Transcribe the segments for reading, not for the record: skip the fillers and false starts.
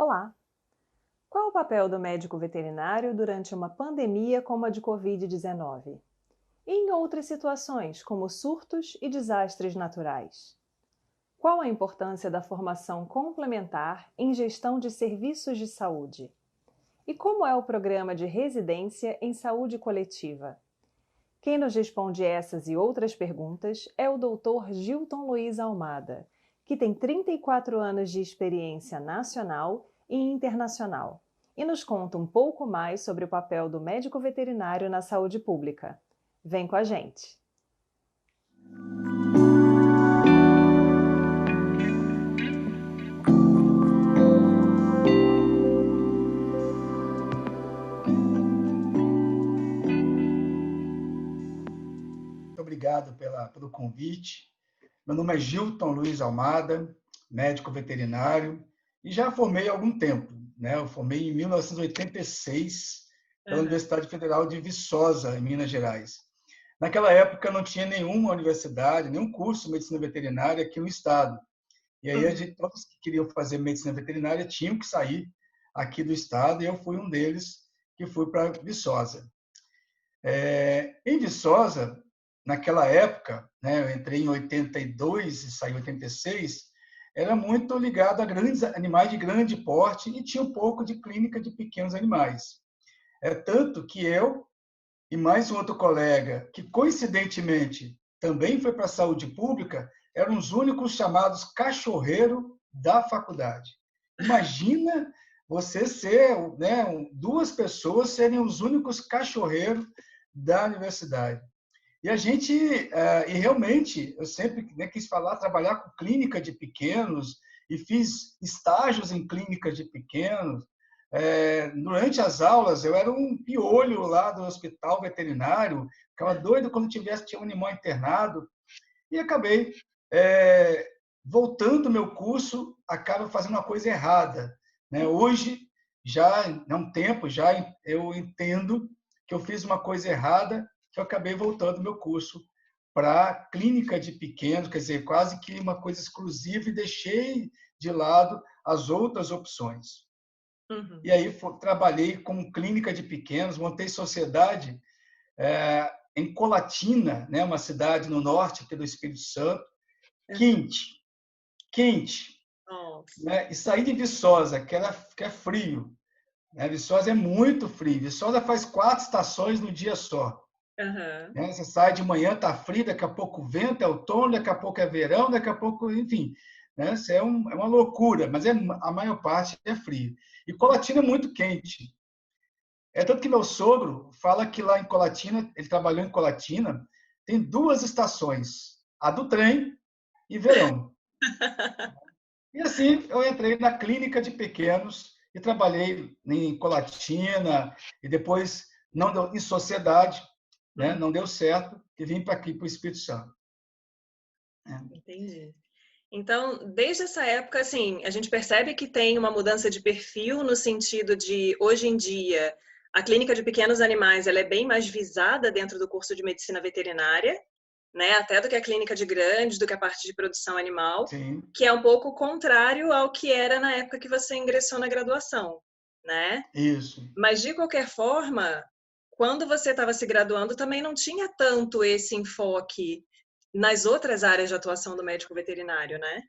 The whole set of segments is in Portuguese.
Olá! Qual o papel do médico veterinário durante uma pandemia como a de Covid-19? E em outras situações, como surtos e desastres naturais? Qual a importância da formação complementar em gestão de serviços de saúde? E como é o programa de residência em saúde coletiva? Quem nos responde essas e outras perguntas é o Dr. Gilton Luiz Almada, que tem 34 anos de experiência nacional e internacional, e nos conta um pouco mais sobre o papel do médico veterinário na saúde pública. Vem com a gente! Muito obrigado pelo convite. Meu nome é Gilton Luiz Almada, médico veterinário, e já formei há algum tempo, né? Eu formei em 1986 pela Uhum. Universidade Federal de Viçosa, em Minas Gerais. Naquela época não tinha nenhuma universidade, nenhum curso de medicina veterinária aqui no estado. E aí Uhum. todos que queriam fazer medicina veterinária tinham que sair aqui do estado, e eu fui um deles que fui para Viçosa. Em Viçosa, naquela época, né, eu entrei em 82 e saí em 86, era muito ligado a grandes animais de grande porte e tinha um pouco de clínica de pequenos animais. É tanto que eu e mais um outro colega, que coincidentemente também foi para a saúde pública, eram os únicos chamados cachorreiro da faculdade. Imagina você ser, né, duas pessoas serem os únicos cachorreiros da universidade. E a gente, e realmente, eu sempre, né, quis falar, trabalhar com clínica de pequenos e fiz estágios em clínicas de pequenos. Durante as aulas, eu era um piolho lá do hospital veterinário, ficava doido quando tinha um animal internado, e acabei voltando meu curso, acaba fazendo uma coisa errada, né? Hoje, já há um tempo, já eu entendo que eu fiz uma coisa errada, que eu acabei voltando meu curso para clínica de pequenos, quer dizer, quase que uma coisa exclusiva, e deixei de lado as outras opções. E Uhum. aí trabalhei com clínica de pequenos, montei sociedade em Colatina, né, uma cidade no norte aqui do Espírito Santo, Uhum. quente, quente, Nossa. né? E saí de Viçosa, que é frio, né? Viçosa é muito frio. Viçosa faz 4 estações no dia só. Uhum. Né? Você sai de manhã, tá frio, daqui a pouco vento, é outono, daqui a pouco é verão, daqui a pouco, enfim. Né? Isso é uma loucura, mas a maior parte é frio. E Colatina é muito quente. É tanto que meu sogro fala que lá em Colatina, ele trabalhou em Colatina, tem 2 estações, a do trem e verão. E assim eu entrei na clínica de pequenos e trabalhei em Colatina e depois não deu, em sociedade, né? Uhum. Não deu certo e vim para aqui para o Espírito Santo. Né? Entendi. Então, desde essa época, assim, a gente percebe que tem uma mudança de perfil no sentido de, hoje em dia, a clínica de pequenos animais ela é bem mais visada dentro do curso de medicina veterinária, né? Até do que a clínica de grandes, do que a parte de produção animal, Sim, que é um pouco contrário ao que era na época que você ingressou na graduação, né? isso. Mas, de qualquer forma, quando você estava se graduando, também não tinha tanto esse enfoque nas outras áreas de atuação do médico veterinário, né?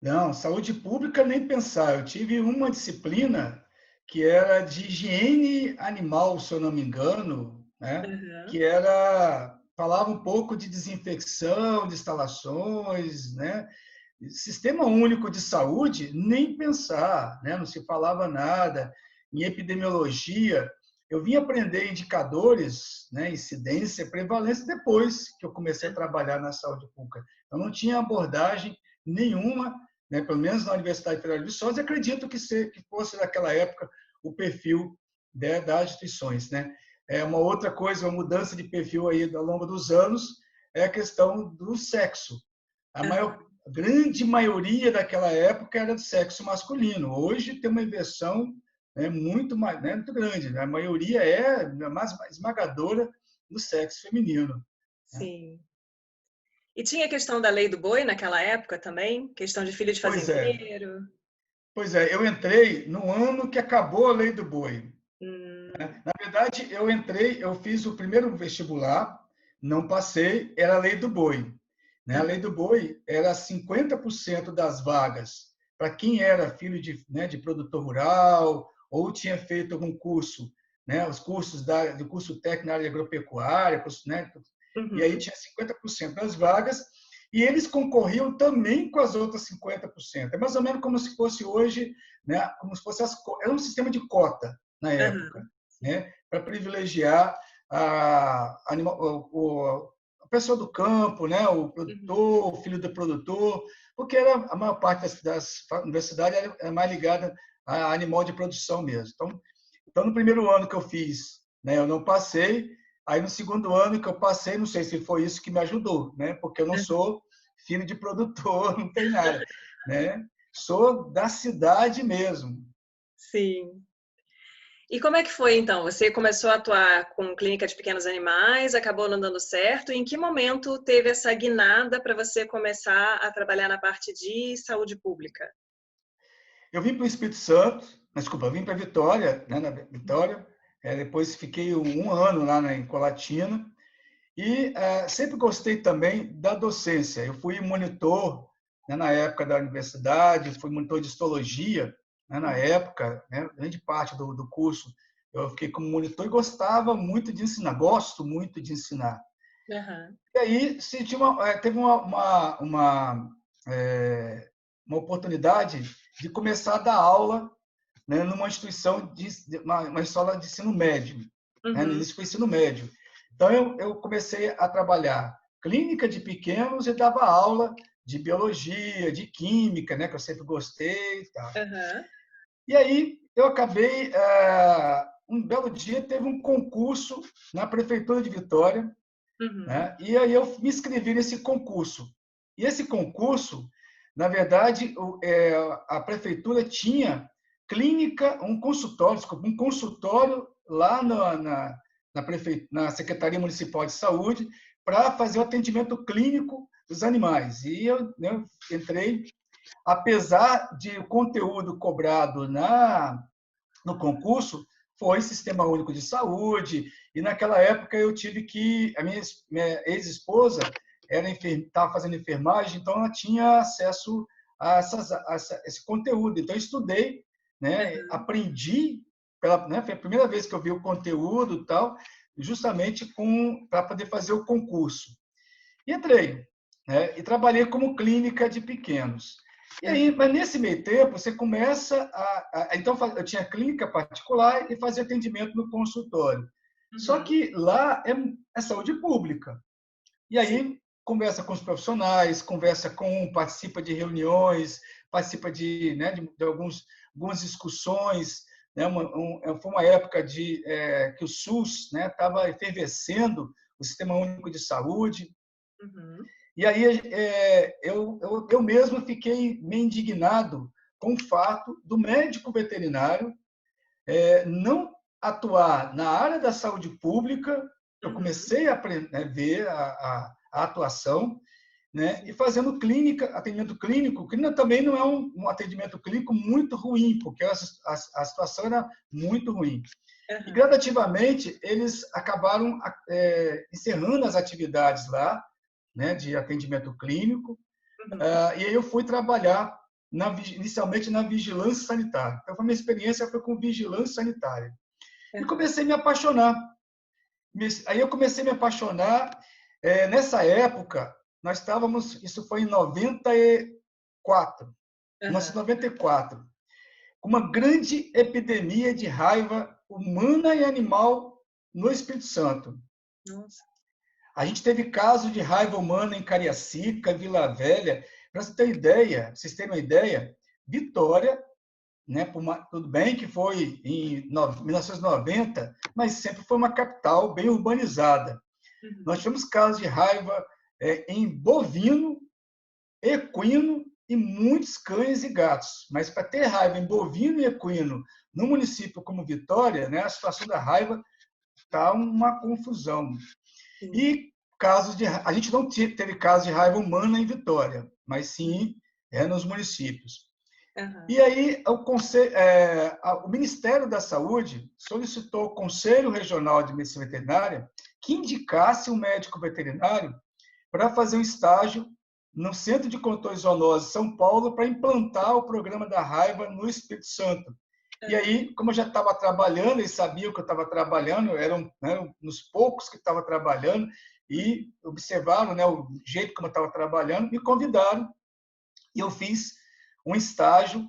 Não, saúde pública nem pensar. Eu tive uma disciplina que era de higiene animal, se eu não me engano, né? Uhum. Que era falava um pouco de desinfecção de instalações, né? Sistema único de saúde, nem pensar, né? Não se falava nada. Em epidemiologia, eu vim aprender indicadores, né? Incidência, prevalência, depois que eu comecei a trabalhar na saúde pública. Eu não tinha abordagem nenhuma, né? Pelo menos na Universidade Federal de Viçosa, e acredito que fosse naquela época o perfil, né, das instituições. Né? Uma outra coisa, uma mudança de perfil aí ao longo dos anos, é a questão do sexo. Uhum. A grande maioria daquela época era do sexo masculino. Hoje tem uma inversão, né, muito, né, muito grande. Né? A maioria é mais esmagadora do sexo feminino. Né? Sim. E tinha a questão da lei do boi naquela época também? Questão de filho de Pois é, fazendeiro? Pois é, eu entrei no ano que acabou a Lei do Boi. Hum, Na verdade, eu entrei, eu fiz o primeiro vestibular, não passei, era a Lei do Boi. Né? A Lei do Boi era 50% das vagas para quem era filho de, né, de produtor rural ou tinha feito algum curso, né, os cursos do curso técnico na área agropecuária, né, e aí uhum, tinha 50% das vagas, e eles concorriam também com as outras 50%. É mais ou menos como se fosse hoje, né, como se fosse era um sistema de cota na época, aham, sim. né, para privilegiar a pessoa do campo, né, o Uhum, produtor, o filho do produtor, porque a maior parte das universidades é mais ligada a animal de produção mesmo. Então, no primeiro ano que eu fiz, né, eu não passei. Aí, no segundo ano que eu passei, não sei se foi isso que me ajudou, né, porque eu não aham, sou filho de produtor, não tem nada, né? Sou da cidade mesmo. sim. E como é que foi, então? Você começou a atuar com clínica de pequenos animais, acabou não dando certo, e em que momento teve essa guinada para você começar a trabalhar na parte de saúde pública? Eu vim para o Espírito Santo, desculpa, eu vim para Vitória, né, na Vitória, depois fiquei um ano lá em Colatina, e sempre gostei também da docência. Eu fui monitor, né, na época da universidade, fui monitor de histologia, né, na Uhum, época, né, grande parte do curso eu fiquei como monitor e gostava muito de ensinar, gosto muito de ensinar. aham, E aí teve uma oportunidade de começar a dar aula, né, numa instituição uma escola de ensino médio, né, no uhum, início foi ensino médio. Então eu comecei a trabalhar clínica de pequenos e dava aula de biologia, de química, né, que eu sempre gostei e tal. aham, E aí eu acabei um belo dia teve um concurso na prefeitura de Vitória, uhum, né, e aí eu me inscrevi nesse concurso. E esse concurso, na verdade, a prefeitura tinha clínica, desculpa, um consultório lá na Secretaria Municipal de Saúde para fazer o atendimento clínico dos animais. E eu, né, entrei, apesar de o conteúdo cobrado no concurso, foi Sistema Único de Saúde, e naquela época eu tive que, minha ex-esposa estava fazendo enfermagem, então ela tinha acesso esse conteúdo. Então eu estudei, né, aham, aprendi, né, foi a primeira vez que eu vi o conteúdo e tal, justamente para poder fazer o concurso. E entrei, né, e trabalhei como clínica de pequenos. E aí, aham, mas nesse meio tempo, você começa então, eu tinha clínica particular e fazia atendimento no consultório. Só uhum, que lá é saúde pública. E sim, aí, conversa com os profissionais, participa de reuniões, participa né, de algumas discussões. Né, foi uma época que o SUS estava efervescendo, o Sistema Único de Saúde. uhum, E aí eu mesmo fiquei meio indignado com o fato do médico veterinário não atuar na área da saúde pública. Eu uhum, comecei a ver a atuação, né, e fazendo clínica, atendimento clínico, que também não é um atendimento clínico muito ruim, porque a situação era muito ruim. E aham, gradativamente eles acabaram encerrando as atividades lá, né, de atendimento clínico, uhum, e aí eu fui trabalhar inicialmente na vigilância sanitária. Então, a minha experiência foi com vigilância sanitária. E aham, comecei a me apaixonar. Aí eu comecei a me apaixonar. Nessa época, nós estávamos, isso foi em 94, aham. 1994, com uma grande epidemia de raiva humana e animal no Espírito Santo. Nossa. A gente teve casos de raiva humana em Cariacica, Vila Velha. Para vocês terem uma ideia, Vitória, né, tudo bem que foi em 1990, mas sempre foi uma capital bem urbanizada. Nós Uhum, tivemos casos de raiva em bovino, equino e muitos cães e gatos. Mas para ter raiva em bovino e equino no município como Vitória, né, a situação da raiva está uma confusão. sim. E a gente não teve casos de raiva humana em Vitória, mas sim nos municípios. Aham. E aí o Ministério da Saúde solicitou ao Conselho Regional de Medicina Veterinária que indicasse um médico veterinário para fazer um estágio no Centro de Controle de Zoonose São Paulo para implantar o programa da raiva no Espírito Santo. E aí, como eu já estava trabalhando, eles sabiam que eu estava trabalhando, eu era um dos poucos que estava trabalhando, e observaram, né, o jeito como eu estava trabalhando, me convidaram, e eu fiz um estágio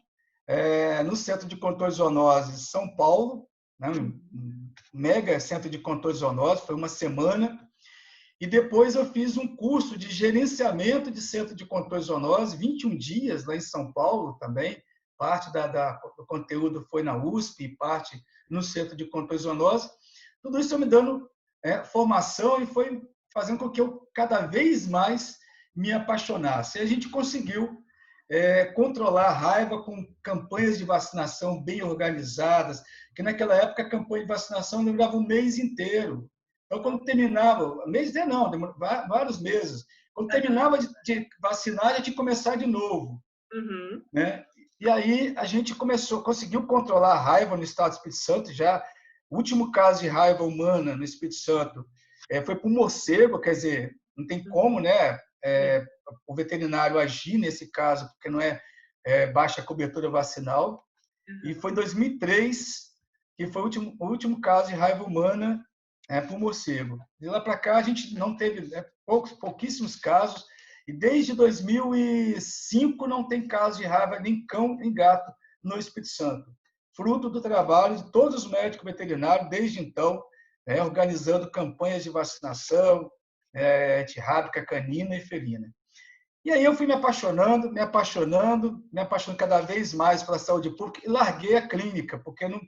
no Centro de Controle de Zoonose São Paulo, né, um mega centro de controle de zoonose, foi uma semana, e depois eu fiz um curso de gerenciamento de centro de controle de zoonose, 21 dias lá em São Paulo também. Parte do conteúdo foi na USP, parte no centro de controle de zoonose. Tudo isso me dando formação e foi fazendo com que eu cada vez mais me apaixonasse. E a gente conseguiu controlar a raiva com campanhas de vacinação bem organizadas, que naquela época a campanha de vacinação demorava um mês inteiro. Então, quando terminava, mês não, vários meses. Quando terminava de vacinar, a gente começar de novo. Uhum. Né? E aí a gente conseguiu controlar a raiva no estado do Espírito Santo. Já o último caso de raiva humana no Espírito Santo foi para o morcego, quer dizer, não tem como, né? O veterinário agir nesse caso, porque não baixa cobertura vacinal. E foi em 2003 que foi o último caso de raiva humana para o morcego. De lá para cá, a gente não teve pouquíssimos casos, e desde 2005 não tem caso de raiva nem cão nem gato no Espírito Santo. Fruto do trabalho de todos os médicos veterinários, desde então, organizando campanhas de vacinação antirrábica canina e felina. E aí eu fui me apaixonando cada vez mais pela saúde pública e larguei a clínica, porque não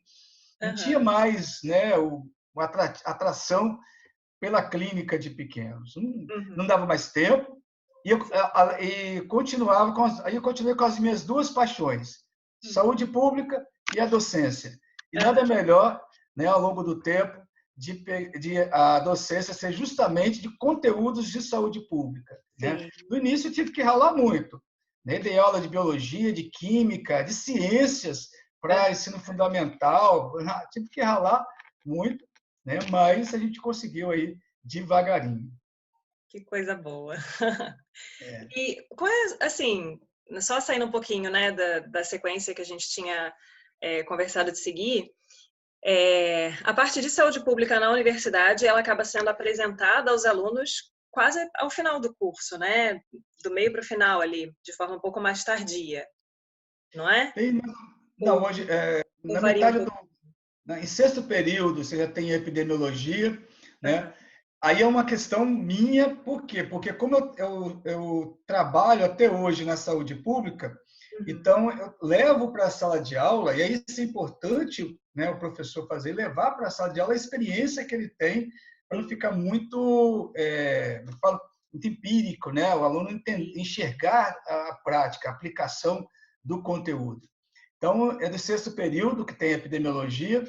tinha mais, né, uma atração pela clínica de pequenos. Não dava mais tempo. E continuava aí eu continuei com as minhas duas paixões, saúde pública e a docência. E nada melhor, né, ao longo do tempo, de a docência ser justamente de conteúdos de saúde pública. Né? No início eu tive que ralar muito. Né? Dei aula de biologia, de química, de ciências para ensino fundamental. Tive que ralar muito, né? Mas a gente conseguiu aí devagarinho. Que coisa boa. E qual é, assim, só saindo um pouquinho, né, da sequência que a gente tinha conversado de seguir, a parte de saúde pública na universidade, ela acaba sendo apresentada aos alunos quase ao final do curso, né? Do meio para o final ali, de forma um pouco mais tardia, não é? Não, hoje, na varia um metade pouco. em sexto período, você já tem epidemiologia, né? Aí é uma questão minha, por quê? Porque como eu trabalho até hoje na saúde pública, então eu levo para a sala de aula, e aí isso é importante, né, o professor levar para a sala de aula a experiência que ele tem, para não ficar muito, muito empírico, né? O aluno enxergar a prática, a aplicação do conteúdo. Então, é do sexto período que tem epidemiologia,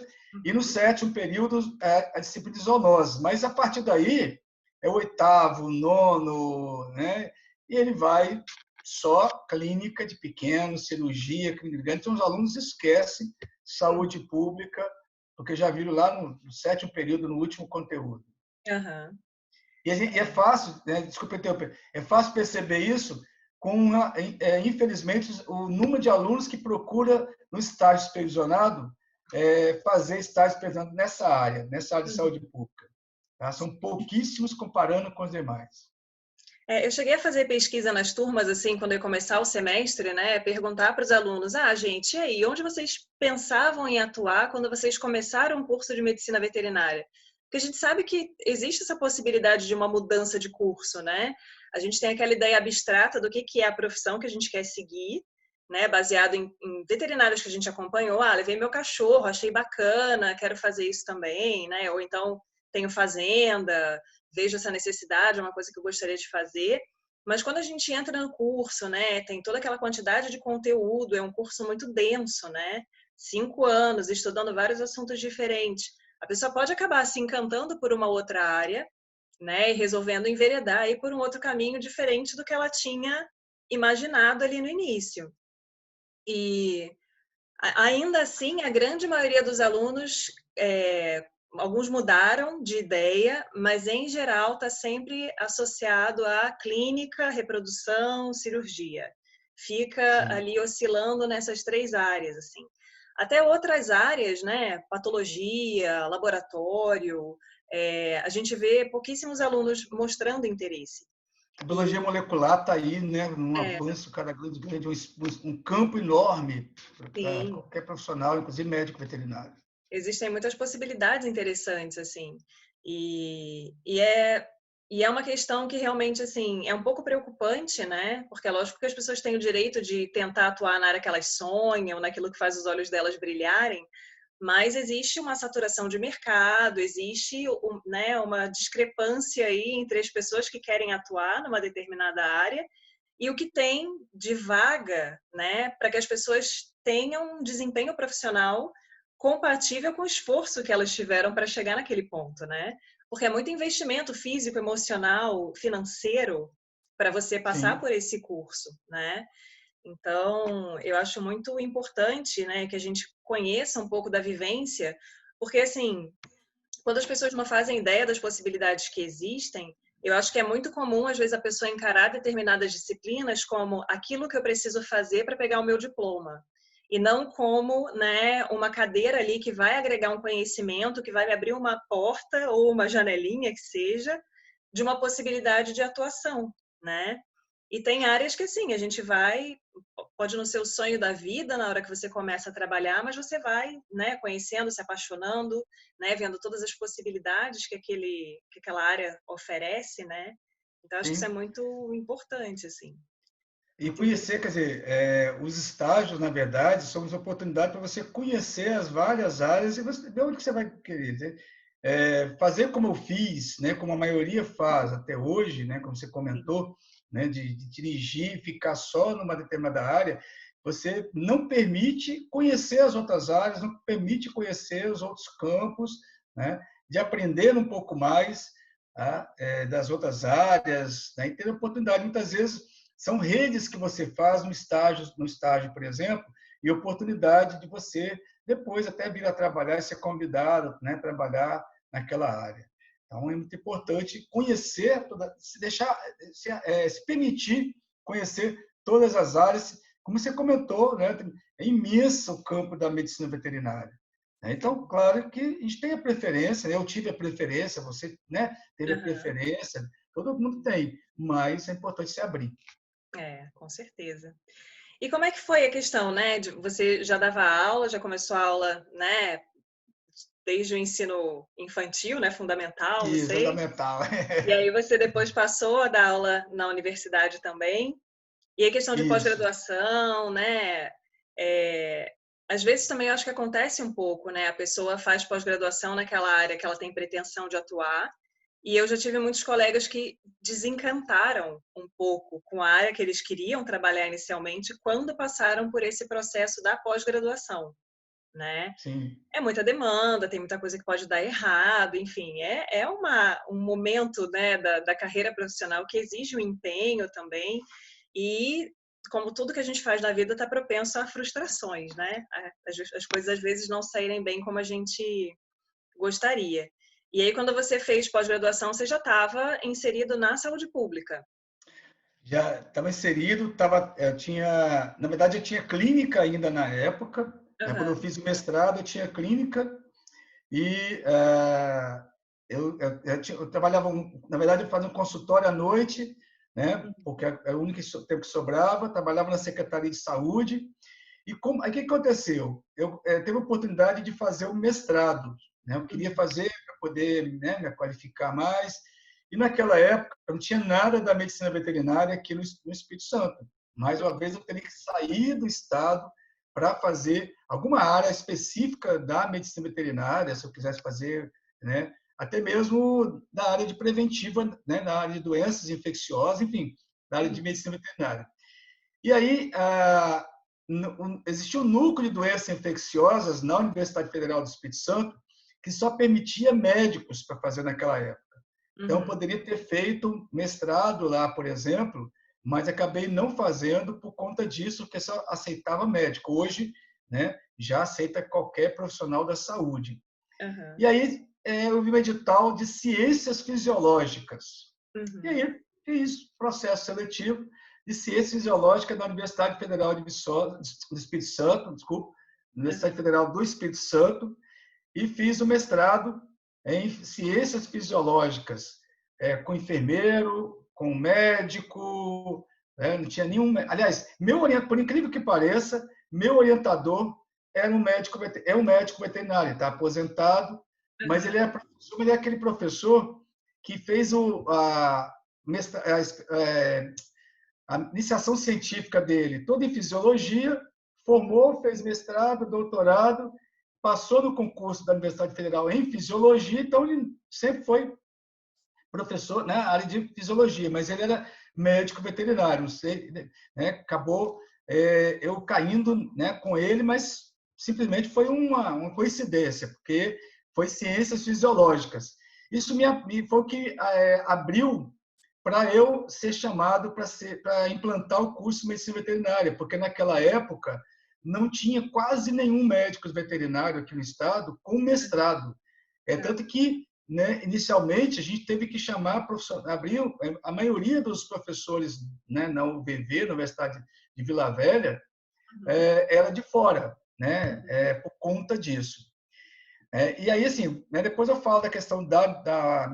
e no sétimo período a disciplina de zoonose. Mas a partir daí é o oitavo, nono, né? E ele vai só clínica de pequenos, cirurgia, clínica de grande. Então, os alunos esquecem saúde pública, porque já viram lá no sétimo período, no último conteúdo. Uhum. E é fácil, né? Desculpa interromper, é fácil perceber isso infelizmente, o número de alunos que procura no estágio supervisionado fazer estágio supervisionado nessa área de saúde pública. Tá? São pouquíssimos comparando com os demais. Eu cheguei a fazer pesquisa nas turmas, assim, quando eu ia começar o semestre, né? Perguntar para os alunos, gente, e aí, onde vocês pensavam em atuar quando vocês começaram o curso de medicina veterinária? Porque a gente sabe que existe essa possibilidade de uma mudança de curso, né? A gente tem aquela ideia abstrata do que é a profissão que a gente quer seguir, né? Baseado em veterinários que a gente acompanhou. Levei meu cachorro, achei bacana, quero fazer isso também, né? Ou então tenho fazenda, vejo essa necessidade, é uma coisa que eu gostaria de fazer. Mas quando a gente entra no curso, né? Tem toda aquela quantidade de conteúdo, é um curso muito denso, né? 5 anos, estudando vários assuntos diferentes. A pessoa pode acabar se encantando por uma outra área, né, e resolvendo enveredar aí por um outro caminho diferente do que ela tinha imaginado ali no início. E ainda assim, a grande maioria dos alunos, alguns mudaram de ideia, mas em geral está sempre associado à clínica, reprodução, cirurgia. Fica Sim. ali oscilando nessas 3 áreas, assim. Até outras áreas, né? Patologia, laboratório, a gente vê pouquíssimos alunos mostrando interesse. A biologia E molecular está aí, né, num é, avanço cada grande, um campo enorme para sim, qualquer profissional, inclusive médico veterinário. existem muitas possibilidades interessantes, assim. E é uma questão que realmente, assim, é um pouco preocupante, né? Porque é lógico que as pessoas têm o direito de tentar atuar na área que elas sonham, naquilo que faz os olhos delas brilharem, mas existe uma saturação de mercado, existe, né, uma discrepância aí entre as pessoas que querem atuar numa determinada área e o que tem de vaga, né, para que as pessoas tenham um desempenho profissional compatível com o esforço que elas tiveram para chegar naquele ponto, né? Porque é muito investimento físico, emocional, financeiro para você passar Sim, por esse curso, né? Então, eu acho muito importante, né, que a gente conheça um pouco da vivência, porque assim, quando as pessoas não fazem ideia das possibilidades que existem, eu acho que é muito comum, às vezes, a pessoa encarar determinadas disciplinas como aquilo que eu preciso fazer para pegar o meu diploma. E não como, né, uma cadeira ali que vai agregar um conhecimento, que vai me abrir uma porta ou uma janelinha que seja, de uma possibilidade de atuação, né? E tem áreas que, assim, a gente vai, pode não ser o sonho da vida na hora que você começa a trabalhar, mas você vai, né, conhecendo, se apaixonando, né, vendo todas as possibilidades que aquela área oferece, né? Então, acho que isso é sim. muito importante, assim. E Muito interessante. conhecer, quer dizer, os estágios, na verdade, são uma oportunidade para você conhecer as várias áreas e você, de onde que você vai querer. Né? Fazer como eu fiz, né, como a maioria faz até hoje, né, como você comentou, né, de dirigir e ficar só numa determinada área, você não permite conhecer as outras áreas, não permite conhecer os outros campos, né, de aprender um pouco mais, tá, das outras áreas, né, e ter a oportunidade, muitas vezes, são redes que você faz no estágio, por exemplo, e oportunidade de você depois até vir a trabalhar e ser convidado, né, trabalhar naquela área. Então é muito importante conhecer, se deixar, se permitir conhecer todas as áreas, como você comentou, né, é imenso o campo da medicina veterinária. Então, claro que a gente tem a preferência, né? Eu tive a preferência, você, né, teve a Uhum. preferência, todo mundo tem, mas é importante se abrir. Com certeza. E como é que foi a questão, né? Você já dava aula, já começou a aula, né? Desde o ensino infantil, né? Fundamental, não Isso, sei. fundamental. E aí você depois passou a dar aula na universidade também. E a questão de Isso. pós-graduação, né? É, às vezes também eu acho que acontece um pouco, né? A pessoa faz pós-graduação naquela área que ela tem pretensão de atuar. E eu já tive muitos colegas que desencantaram um pouco com a área que eles queriam trabalhar inicialmente quando passaram por esse processo da pós-graduação, né? Sim. É muita demanda, tem muita coisa que pode dar errado, enfim, um momento, né, da carreira profissional que exige um empenho também, e como tudo que a gente faz na vida está propenso a frustrações, né? As coisas às vezes não saírem bem como a gente gostaria. E aí, quando você fez pós-graduação, você já estava inserido na saúde pública. Já estava inserido, tinha, na verdade, eu tinha clínica ainda na época, né? Quando eu Aham. fiz o mestrado, eu tinha clínica e eu trabalhava, na verdade, eu fazia um consultório à noite, né? Porque era o único tempo que sobrava, trabalhava na Secretaria de Saúde. E aí, o que aconteceu? Eu teve a oportunidade de fazer o mestrado, né? Eu queria Uhum. fazer para poder, né, me qualificar mais. E naquela época não tinha nada da medicina veterinária aqui no Espírito Santo. Mais uma vez eu teria que sair do estado para fazer alguma área específica da medicina veterinária, se eu quisesse fazer, né? Até mesmo da área de preventiva, né? Da área de doenças infecciosas, enfim, da área de Uhum. medicina veterinária. E aí, existia um núcleo de doenças infecciosas na Universidade Federal do Espírito Santo que só permitia médicos para fazer naquela época. Então, eu Uhum. poderia ter feito mestrado lá, por exemplo, mas acabei não fazendo por conta disso, porque só aceitava médico. Hoje, né, já aceita qualquer profissional da saúde. Uhum. E aí eu vi um edital de ciências fisiológicas. E Uhum. aí fiz processo seletivo de ciências fisiológicas da Universidade Federal de Viçosa, do Espírito Santo, desculpa, Universidade Federal do Espírito Santo, e fiz o mestrado em ciências fisiológicas, com enfermeiro, com médico, não tinha nenhum. Aliás, por incrível que pareça, meu orientador é um médico veterinário, está aposentado, mas ele é professor, ele é aquele professor que fez a iniciação científica dele toda em fisiologia, formou, fez mestrado, doutorado, passou no concurso da Universidade Federal em fisiologia, então ele sempre foi professor na área de fisiologia, mas ele era médico veterinário, não sei, né, acabou eu caindo, né, com ele, mas simplesmente foi uma coincidência, porque foi ciências fisiológicas. Isso foi o que abriu para eu ser chamado para implantar o curso de medicina veterinária, porque naquela época não tinha quase nenhum médico veterinário aqui no estado com mestrado. Tanto que, né, inicialmente, a gente teve que chamar abriu a maioria dos professores, né, na UVV, na Universidade de Vila Velha, era de fora, né, por conta disso. E aí, assim, né, depois eu falo da questão da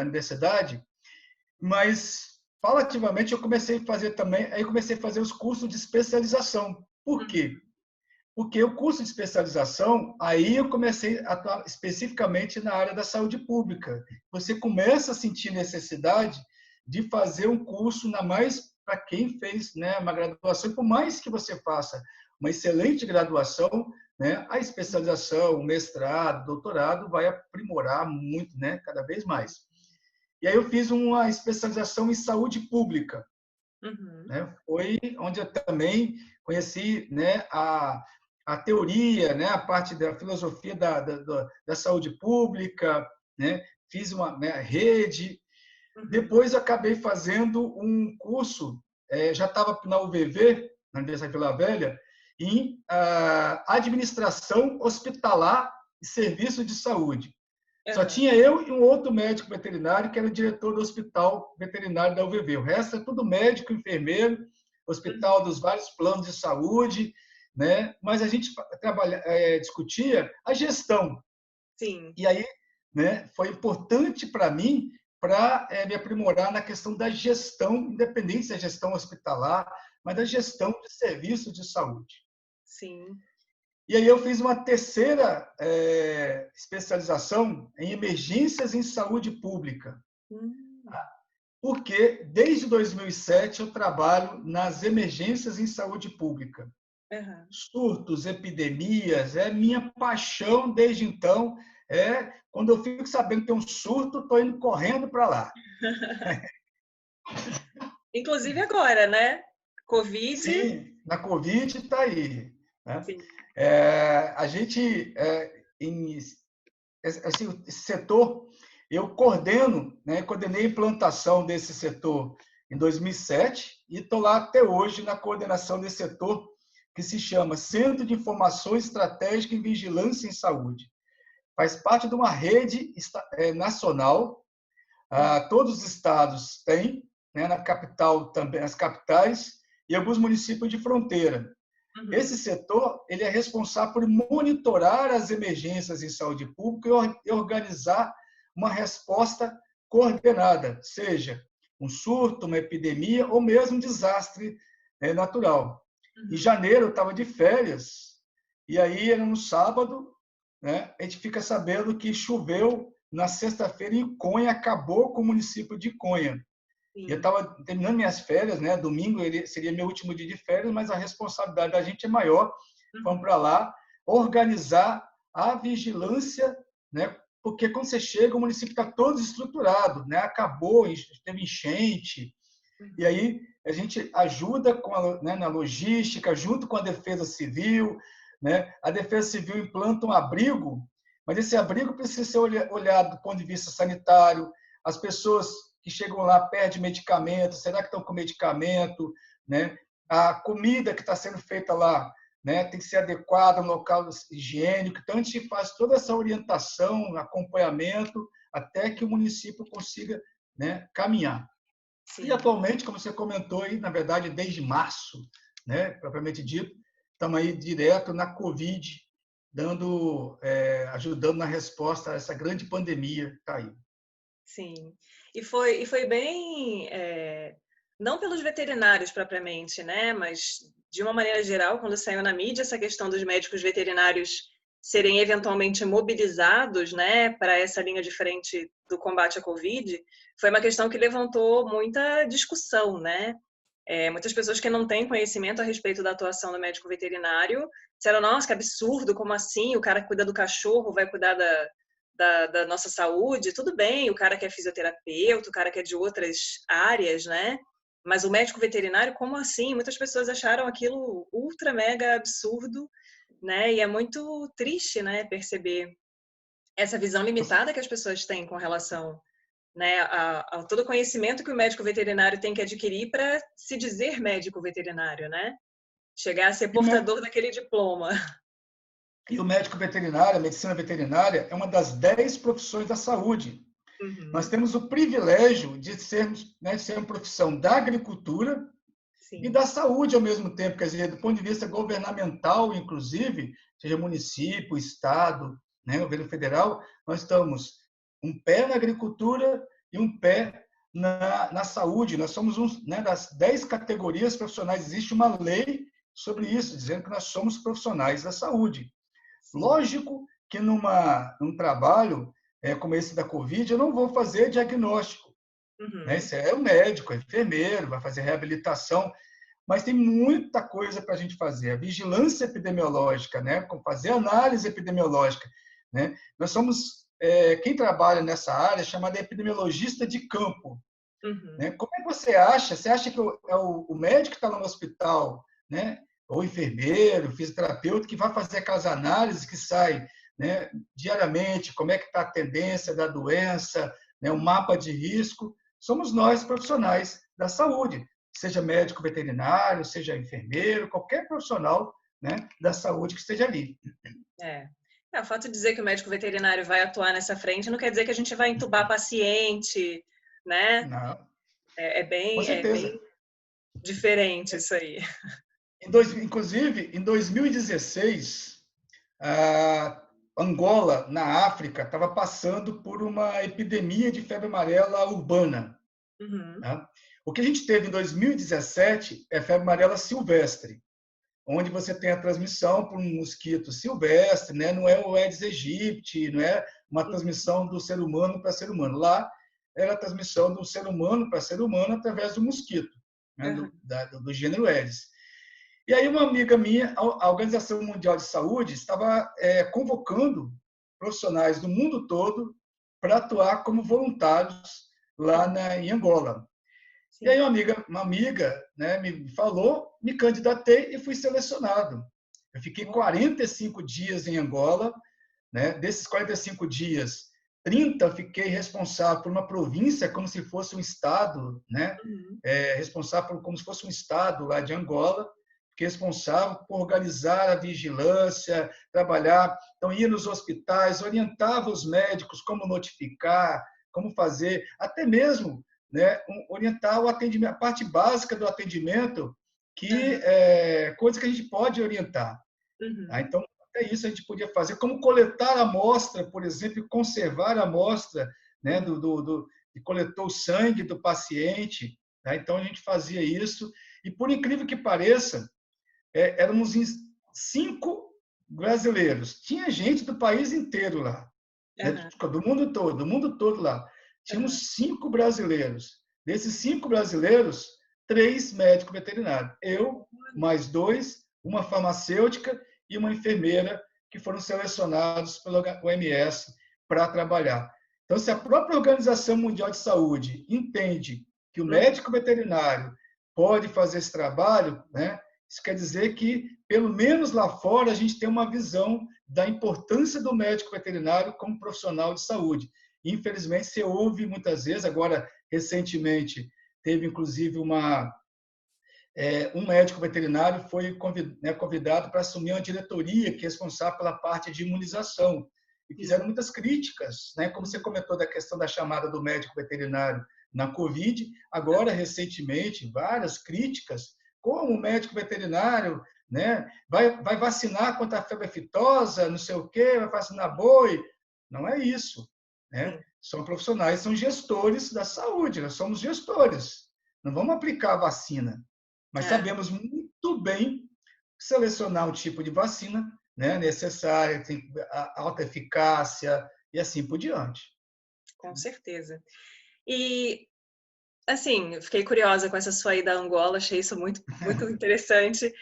universidade, mas paulativamente eu comecei a fazer também, aí comecei a fazer os cursos de especialização. Por quê? Porque o curso de especialização, aí eu comecei a atuar especificamente na área da saúde pública. Você começa a sentir necessidade de fazer um curso, ainda mais para quem fez, né, uma graduação, e por mais que você faça uma excelente graduação, né, a especialização, o mestrado, doutorado vai aprimorar muito, né, cada vez mais. E aí eu fiz uma especialização em saúde pública. Né? Foi onde eu também conheci, né, a teoria, né, a parte da filosofia da saúde pública, né? Fiz uma, né, rede. Depois eu acabei fazendo um curso, já estava na UVV, na Universidade de Vila Velha, em administração hospitalar e serviço de saúde. Só tinha eu e um outro médico veterinário, que era o diretor do hospital veterinário da UVV. O resto é tudo médico, enfermeiro, hospital dos vários planos de saúde, né? Mas a gente discutia a gestão. Sim. E aí, né, foi importante para mim para me aprimorar na questão da gestão, independente se é gestão hospitalar, mas da gestão de serviços de saúde. Sim. E aí eu fiz uma terceira especialização em emergências em saúde pública. Porque desde 2007 eu trabalho nas emergências em saúde pública. Surtos, epidemias, é minha paixão desde então. Quando eu fico sabendo que tem um surto, estou indo correndo para lá. Inclusive agora, né? Covid. Sim, na Covid está aí. Né? Sim. A gente, esse setor, eu coordeno, né, coordenei a implantação desse setor em 2007 e estou lá até hoje na coordenação desse setor que se chama Centro de Informações Estratégica em Vigilância em Saúde. Faz parte de uma rede nacional, todos os estados têm, né, na capital também, as capitais e alguns municípios de fronteira. Esse setor ele é responsável por monitorar as emergências em saúde pública e organizar uma resposta coordenada, seja um surto, uma epidemia ou mesmo um desastre natural. Em janeiro eu estava de férias e aí era no sábado, né, a gente fica sabendo que choveu na sexta-feira em Conha, acabou com o município de Conha. Eu estava terminando minhas férias, né? Domingo seria meu último dia de férias, mas a responsabilidade da gente é maior. Vamos para lá organizar a vigilância, né? Porque quando você chega, o município está todo estruturado, né? Acabou, teve enchente, e aí a gente ajuda né, na logística, junto com a Defesa Civil, né? A Defesa Civil implanta um abrigo, mas esse abrigo precisa ser olhado do ponto de vista sanitário, as pessoas que chegam lá, perdem medicamento, será que estão com medicamento, né? A comida que está sendo feita lá, né, tem que ser adequada, um local higiênico. Então, a gente faz toda essa orientação, acompanhamento, até que o município consiga, né, caminhar. Sim. E atualmente, como você comentou aí, na verdade, desde março, né, propriamente dito, estamos aí direto na Covid, ajudando na resposta a essa grande pandemia que está aí. Sim. E foi bem, não pelos veterinários propriamente, né, mas de uma maneira geral, quando saiu na mídia essa questão dos médicos veterinários serem eventualmente mobilizados, né, para essa linha de frente do combate à Covid, foi uma questão que levantou muita discussão, né? Muitas pessoas que não têm conhecimento a respeito da atuação do médico veterinário disseram, nossa, que absurdo, como assim? O cara que cuida do cachorro vai cuidar da nossa saúde? Tudo bem, o cara que é fisioterapeuta, o cara que é de outras áreas, né? Mas o médico veterinário, como assim? Muitas pessoas acharam aquilo ultra mega absurdo, né? E é muito triste, né, perceber essa visão limitada que as pessoas têm com relação, né, a todo o conhecimento que o médico veterinário tem que adquirir para se dizer médico veterinário, né? Chegar a ser portador daquele diploma. E o médico veterinário, a medicina veterinária, é uma das 10 profissões da saúde. Uhum. Nós temos o privilégio de sermos, né, de ser uma profissão da agricultura, Sim. E da saúde ao mesmo tempo, quer dizer, do ponto de vista governamental, inclusive, seja município, estado, né, governo federal, nós estamos um pé na agricultura e um pé na saúde. Nós somos né, das 10 categorias profissionais. Existe uma lei sobre isso, dizendo que nós somos profissionais da saúde. Sim. Lógico que num trabalho como esse da Covid, eu não vou fazer diagnóstico. Uhum. Né? Esse é o médico, é o enfermeiro, vai fazer reabilitação, mas tem muita coisa para a gente fazer. A vigilância epidemiológica, né? Fazer análise epidemiológica. Né? Nós somos, quem trabalha nessa área é chamada epidemiologista de campo. Uhum. Né? Como é que você acha? Você acha que é o médico que está lá no hospital, né? Ou enfermeiro, fisioterapeuta, que vai fazer aquelas análises que saem, né, diariamente, como é que está a tendência da doença, né, o mapa de risco? Somos nós, profissionais da saúde, seja médico veterinário, seja enfermeiro, qualquer profissional, né, da saúde que esteja ali. O fato de dizer que o médico veterinário vai atuar nessa frente não quer dizer que a gente vai entubar paciente, né? Não, É com certeza. bem diferente isso aí. Inclusive, em 2016, a Angola, na África, estava passando por uma epidemia de febre amarela urbana. Uhum. Né? O que a gente teve em 2017 é febre amarela silvestre, onde você tem a transmissão por um mosquito silvestre, né? Não é o Aedes aegypti, não é uma transmissão do ser humano para ser humano. Lá era a transmissão do ser humano para ser humano através do mosquito, né? do gênero Aedes. E aí uma amiga minha, a Organização Mundial de Saúde, estava convocando profissionais do mundo todo para atuar como voluntários lá em Angola. Sim. E aí uma amiga, né, me falou, me candidatei e fui selecionado. Eu fiquei 45 dias em Angola, né? Desses 45 dias, 30 fiquei responsável por uma província como se fosse um estado, né? Responsável como se fosse um estado lá de Angola, fiquei responsável por organizar a vigilância, trabalhar, então ia nos hospitais, orientava os médicos como notificar, como fazer, até mesmo, né, orientar o atendimento, a parte básica do atendimento, que coisa que a gente pode orientar. Tá? Então, até isso a gente podia fazer, como coletar a amostra, por exemplo, e conservar a amostra, né, que coletou o sangue do paciente. Tá? Então, a gente fazia isso. E, por incrível que pareça, éramos 5 brasileiros. Tinha gente do país inteiro lá, né? Do mundo todo lá. Tínhamos 5 brasileiros. Desses 5 brasileiros, 3 médicos veterinários. Eu, mais 2, uma farmacêutica e uma enfermeira que foram selecionados pela OMS para trabalhar. Então, se a própria Organização Mundial de Saúde entende que o médico veterinário pode fazer esse trabalho, né? Isso quer dizer que, pelo menos lá fora, a gente tem uma visão da importância do médico veterinário como profissional de saúde. Infelizmente, você ouve muitas vezes, agora recentemente teve, inclusive, um médico veterinário foi convidado para assumir uma diretoria que é responsável pela parte de imunização. E fizeram muitas críticas, né? Como você comentou da questão da chamada do médico veterinário na Covid, agora, recentemente, várias críticas, como o médico veterinário, né, vai vacinar contra a febre aftosa, não sei o quê, vai vacinar boi. Não é isso, né? São profissionais, são gestores da saúde, nós somos gestores. Não vamos aplicar a vacina, mas sabemos muito bem selecionar um tipo de vacina, né, necessária, tem alta eficácia e assim por diante. Com certeza. E, assim, eu fiquei curiosa com essa sua ida a Angola, achei isso muito, muito interessante.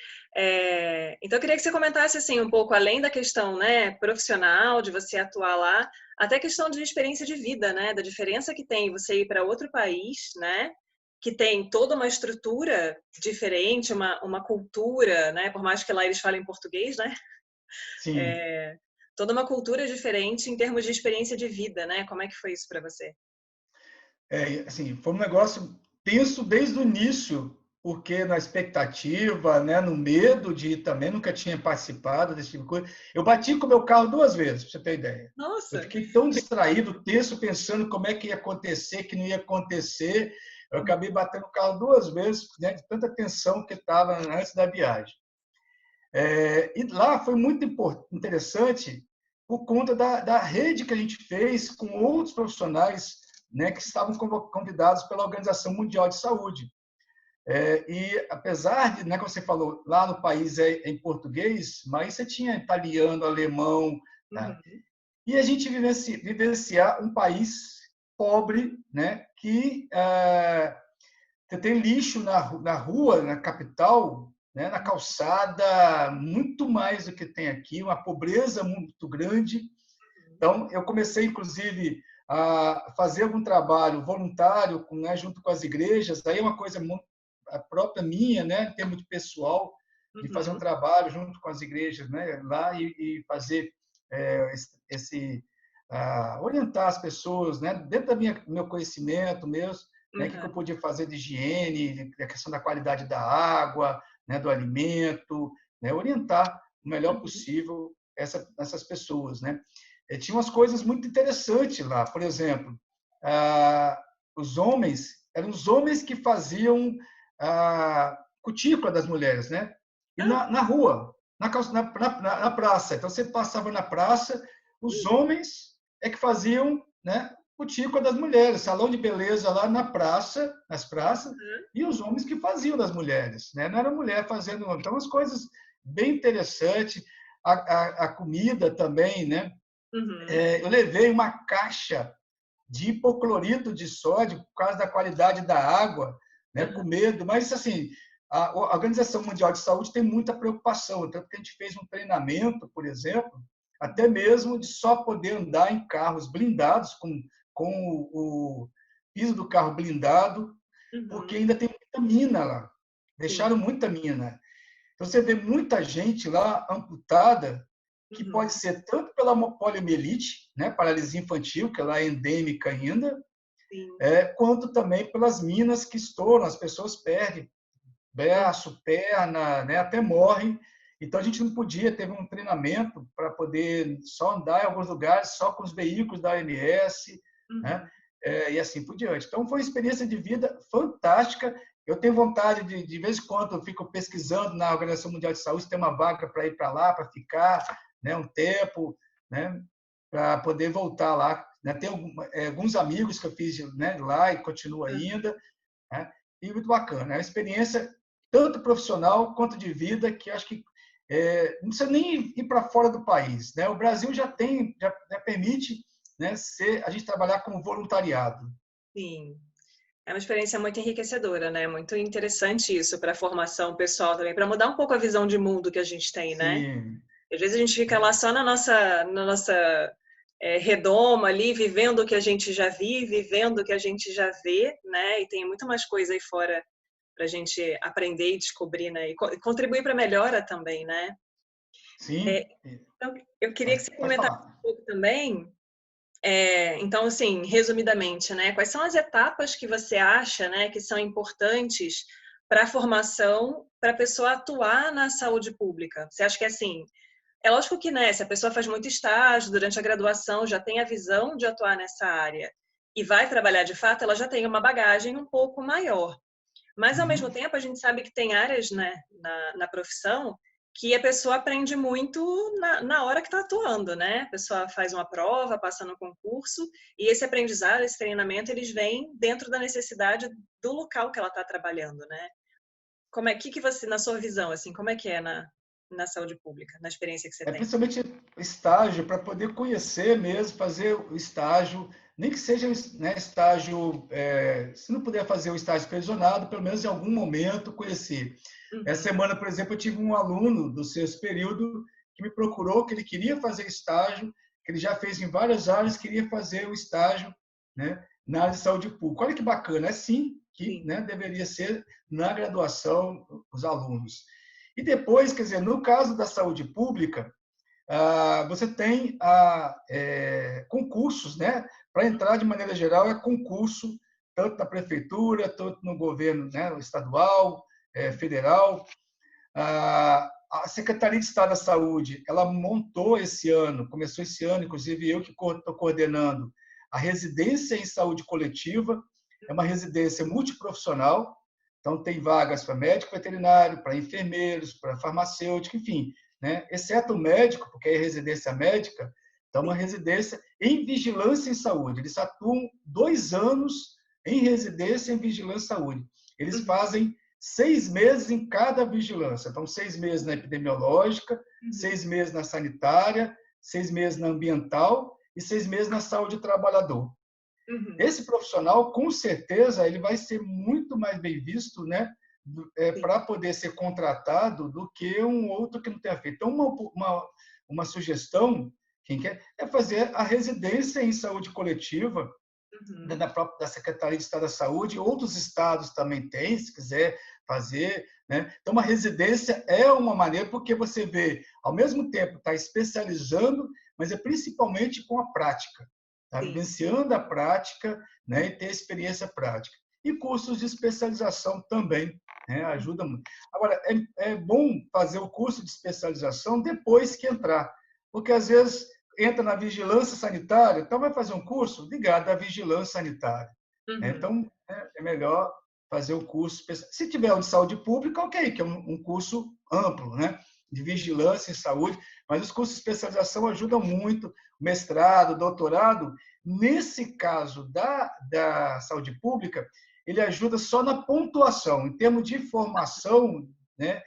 Então, eu queria que você comentasse, assim, um pouco, além da questão, né, profissional, de você atuar lá, até a questão de experiência de vida, né, da diferença que tem você ir para outro país, né, que tem toda uma estrutura diferente, uma cultura, né, por mais que lá eles falem português, né, Sim. toda uma cultura diferente em termos de experiência de vida, né, como é que foi isso para você? Assim, foi um negócio tenso desde o início, porque na expectativa, né, no medo de ir também, nunca tinha participado desse tipo de coisa. Eu bati com o meu carro 2 vezes, para você ter ideia. Eu Nossa! fiquei tão distraído, tenso, pensando como é que ia acontecer, que não ia acontecer. Eu acabei batendo o carro 2 vezes, né, de tanta tensão que estava antes da viagem. E lá foi muito interessante por conta da rede que a gente fez com outros profissionais, né, que estavam convidados pela Organização Mundial de Saúde. E apesar de, né, como você falou, lá no país é em português, mas você tinha italiano, alemão, tá? E a gente vivenciar um país pobre, né, que você tem lixo na rua, na capital, né, na calçada, muito mais do que tem aqui, uma pobreza muito grande. Então, eu comecei, inclusive, a fazer algum trabalho voluntário, né, junto com as igrejas. Aí é uma coisa muito a própria minha, né, em termos de pessoal, de fazer um trabalho junto com as igrejas, né, lá e fazer orientar as pessoas, né, dentro do meu conhecimento mesmo, né, o que eu podia fazer de higiene, a questão da qualidade da água, né, do alimento, né, orientar o melhor possível essas pessoas, né. Tinha umas coisas muito interessantes lá, por exemplo, os homens, eram os homens que faziam a cutícula das mulheres, né? E na rua, na praça. Então, você passava na praça, os homens é que faziam, né, cutícula das mulheres, salão de beleza lá na praça, nas praças, e os homens que faziam das mulheres, né? Não era mulher fazendo. Então, as coisas bem interessantes, a comida também, né? Eu levei uma caixa de hipoclorito de sódio por causa da qualidade da água, né, com medo. Mas, assim, a Organização Mundial de Saúde tem muita preocupação, tanto que a gente fez um treinamento, por exemplo, até mesmo de só poder andar em carros blindados, com o piso do carro blindado, porque ainda tem muita mina lá. Deixaram muita mina. Então, você vê muita gente lá amputada, que pode ser tanto pela poliomielite, né, paralisia infantil, que ela é endêmica ainda, quanto também pelas minas que estouram, as pessoas perdem braço, perna, né, até morrem. Então, a gente não podia, teve um treinamento para poder só andar em alguns lugares, só com os veículos da ANS, né, e assim por diante. Então, foi uma experiência de vida fantástica. Eu tenho vontade de vez em quando, eu fico pesquisando na Organização Mundial de Saúde, se tem uma vaga para ir para lá, para ficar, né, um tempo, né, para poder voltar lá. Né. Tem alguns amigos que eu fiz, né, lá e continuo ainda, né, e muito bacana. É uma experiência tanto profissional quanto de vida, que acho que não precisa nem ir para fora do país, né. O Brasil já permite, né, a gente trabalhar como voluntariado. Sim. É uma experiência muito enriquecedora, né? Muito interessante isso para a formação pessoal também, para mudar um pouco a visão de mundo que a gente tem, né? Sim. Às vezes a gente fica lá só na nossa redoma ali, vivendo o que a gente já vive, vivendo o que a gente já vê, né? E tem muito mais coisa aí fora para a gente aprender e descobrir, né? E contribuir para a melhora também, né? Sim. Então, eu queria que você Pode comentasse falar. um pouco também Então, assim, resumidamente, né, quais são as etapas que você acha, né, que são importantes para a formação, para a pessoa atuar na saúde pública? Você acha que, assim, é lógico que, né, se a pessoa faz muito estágio durante a graduação, já tem a visão de atuar nessa área e vai trabalhar de fato, ela já tem uma bagagem um pouco maior. Mas, ao mesmo Uhum. tempo, a gente sabe que tem áreas, né, na profissão que a pessoa aprende muito na hora que está atuando, né? A pessoa faz uma prova, passa no concurso, e esse aprendizado, esse treinamento, eles vêm dentro da necessidade do local que ela está trabalhando, né? Como é que você, na sua visão, assim, como é que é na saúde pública, na experiência que você É tem? principalmente estágio, para poder conhecer mesmo, fazer o estágio, nem que seja, né, estágio, se não puder fazer o estágio supervisionado, pelo menos em algum momento conhecer. Essa Uhum, semana, por exemplo, eu tive um aluno do sexto período que me procurou, que ele queria fazer estágio, que ele já fez em várias áreas, queria fazer o estágio, né, na área de saúde pública. Olha que bacana, é assim que, sim. né, deveria ser na graduação os alunos. E depois, quer dizer, no caso da saúde pública, você tem concursos, né? Para entrar de maneira geral, é concurso, tanto na prefeitura, tanto no governo, né, estadual, federal. A Secretaria de Estado da Saúde, ela montou esse ano, começou esse ano, inclusive eu que estou coordenando a residência em saúde coletiva, é uma residência multiprofissional, então tem vagas para médico veterinário, para enfermeiros, para farmacêutico, enfim, né? Exceto o médico, porque é residência médica, então uma Sim. residência em vigilância em saúde. Eles atuam 2 anos em residência em vigilância em saúde. Eles Uhum, fazem 6 meses em cada vigilância. Então, 6 meses na epidemiológica, uhum, 6 meses na sanitária, 6 meses na ambiental e 6 meses na saúde do trabalhador. uhum, Esse profissional, com certeza, ele vai ser muito mais bem visto, né, sim. para poder ser contratado do que um outro que não tenha feito. Então, uma sugestão, quem quer, é fazer a residência em saúde coletiva Uhum, da Secretaria de Estado da Saúde, outros estados também têm, se quiser fazer, né? Então, uma residência é uma maneira, porque você vê, ao mesmo tempo, está especializando, mas é principalmente com a prática, está sim. vivenciando a prática, né? E ter experiência prática. E cursos de especialização também, né? Ajuda muito. Agora, é bom fazer o curso de especialização depois que entrar, porque às vezes entra na vigilância sanitária, então vai fazer um curso ligado à vigilância sanitária. Uhum, Então, é melhor fazer o curso. Se tiver o de saúde pública, ok, que é um curso amplo, né? De vigilância em saúde, mas os cursos de especialização ajudam muito, mestrado, doutorado. Nesse caso da saúde pública, ele ajuda só na pontuação, em termos de formação, né?